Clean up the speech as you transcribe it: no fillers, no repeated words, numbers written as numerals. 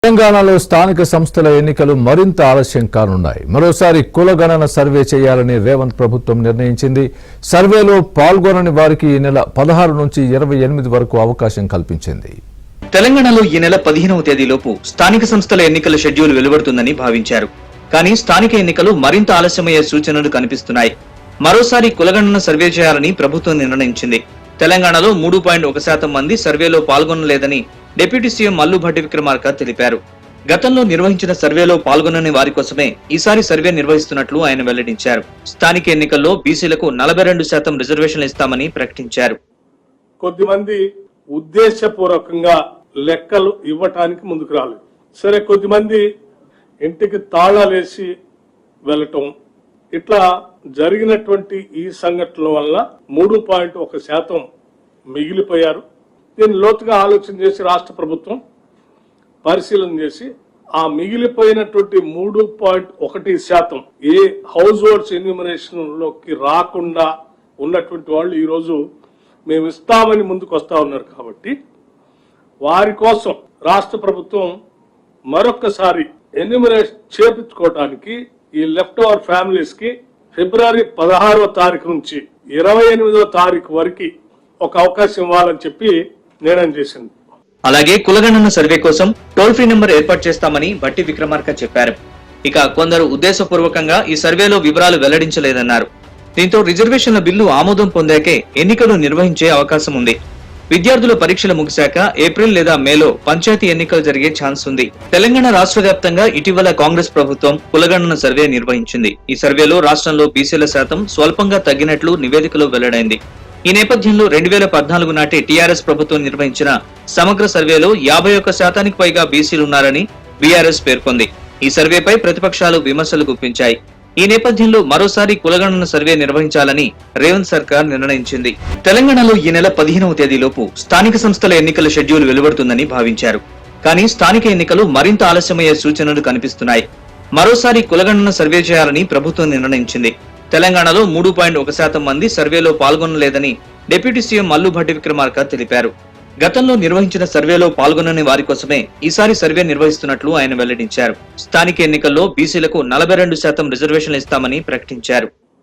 తెలంగాణలో స్థానిక సంస్థల ఎన్నికలు మరింత ఆలస్యం కానున్నాయి. మరోసారి కులగణన సర్వే చేయాలని రేవంత్ ప్రభుత్వం నిర్ణయించింది. సర్వేలో పాల్గొనని వారికి ఈ నెల 16 నుంచి 28 వరకు అవకాశం కల్పించింది. తెలంగాణలో ఈ నెల 15వ తేదీలోపు స్థానిక సంస్థల ఎన్నికల షెడ్యూల్ వెలువడుతుందని భావించారు. కానీ స్థానిక ఎన్నికలు మరింత ఆలస్యమయ్యే సూచనలు కనిపిస్తున్నాయి. మరోసారి కులగణన సర్వే చేయాలని ప్రభుత్వం నిర్ణయించింది. తెలంగాణలో 3.1% మంది సర్వేలో పాల్గొనలేదని డిప్యూటీ సీఎం మల్లు భట్టి విక్రమార్క తెలిపారు. గతంలో నిర్వహించిన సర్వేలో పాల్గొనని వారి కోసమే ఈసారి సర్వే నిర్వహిస్తున్నట్లు ఆయన వెల్లడించారు. స్థానిక ఎన్నికల్లో బీసీలకు 42% రిజర్వేషన్లు ఇస్తామని ప్రకటించారు. కొద్దిమంది ఉద్దేశపూర్వకంగా లెక్కలు ఇవ్వటానికి ముందుకు రాలేదు. సరే, కొద్దిమంది ఇంటికి తాళాలేసి వెళ్ళటం, ఇట్లా జరిగినటువంటి ఈ సంఘటనల వల్ల 3.1% మిగిలిపోయారు. దీన్ని లోతుగా ఆలోచన చేసి రాష్ట్ర ప్రభుత్వం పరిశీలన చేసి ఆ మిగిలిపోయినటువంటి 3.1% ఏ హౌస్ హోల్డ్స్ ఎన్యూమరేషన్ లోకి రాకుండా ఉన్నటువంటి వాళ్ళు ఈరోజు మేము ఇస్తామని ముందుకు వస్తా ఉన్నారు. కాబట్టి వారి కోసం రాష్ట్ర ప్రభుత్వం మరొక్కసారి ఎన్యూమరేషన్ చేపించుకోవడానికి ఈ లెఫ్ట్ ఓవర్ ఫ్యామిలీస్ కి ఫిబ్రవరి 16వ తారీఖు నుంచి 28వ తారీఖు వరకు ఒక అవకాశం ఇవ్వాలని చెప్పి నిర్ణయం చేసింది. అలాగే కులగణన సర్వే కోసం టోల్ ఫ్రీ నెంబర్ ఏర్పాటు చేస్తామని భట్టి విక్రమార్క చెప్పారు. ఇక కొందరు ఉద్దేశపూర్వకంగా ఈ సర్వేలో వివరాలు వెల్లడించలేదన్నారు. దీంతో రిజర్వేషన్ల బిల్లు ఆమోదం పొందాకే ఎన్నికలు నిర్వహించే అవకాశం ఉంది. విద్యార్థుల పరీక్షలు ముగిశాక ఏప్రిల్ లేదా మేలో పంచాయతీ ఎన్నికలు జరిగే ఛాన్స్ ఉంది. తెలంగాణ రాష్ట్ర వ్యాప్తంగా ఇటీవల కాంగ్రెస్ ప్రభుత్వం కులగణన సర్వే నిర్వహించింది. ఈ సర్వేలో రాష్ట్రంలో బీసీల శాతం స్వల్పంగా తగ్గినట్లు నివేదికలో వెల్లడైంది. ఈ నేపథ్యంలో 2014 నాటి టీఆర్ఎస్ ప్రభుత్వం నిర్వహించిన సమగ్ర సర్వేలో 51% పైగా బీసీలున్నారని బీఆర్ఎస్ పేర్కొంది. ఈ సర్వేపై ప్రతిపక్షాలు విమర్శలు గుప్పించాయి. ఈ నేపథ్యంలో మరోసారి కులగణన సర్వే నిర్వహించాలని రేవంత్ సర్కార్ నిర్ణయించింది. తెలంగాణలో ఈ నెల 15వ తేదీలోపు స్థానిక సంస్థల ఎన్నికల షెడ్యూల్ వెలువడుతుందని భావించారు. కానీ స్థానిక ఎన్నికలు మరింత ఆలస్యమయ్యే సూచనలు కనిపిస్తున్నాయి. మరోసారి కులగణన సర్వే చేయాలని ప్రభుత్వం నిర్ణయించింది. తెలంగాణలో 3.1% మంది సర్వేలో పాల్గొనలేదని డిప్యూటీ సీఎం మల్లు భట్టి విక్రమార్క తెలిపారు. గతంలో నిర్వహించిన సర్వేలో పాల్గొనని వారి కోసమే ఈసారి సర్వే నిర్వహిస్తున్నట్లు ఆయన వెల్లడించారు. స్థానిక ఎన్నికల్లో బీసీలకు 42% రిజర్వేషన్లు ఇస్తామని ప్రకటించారు.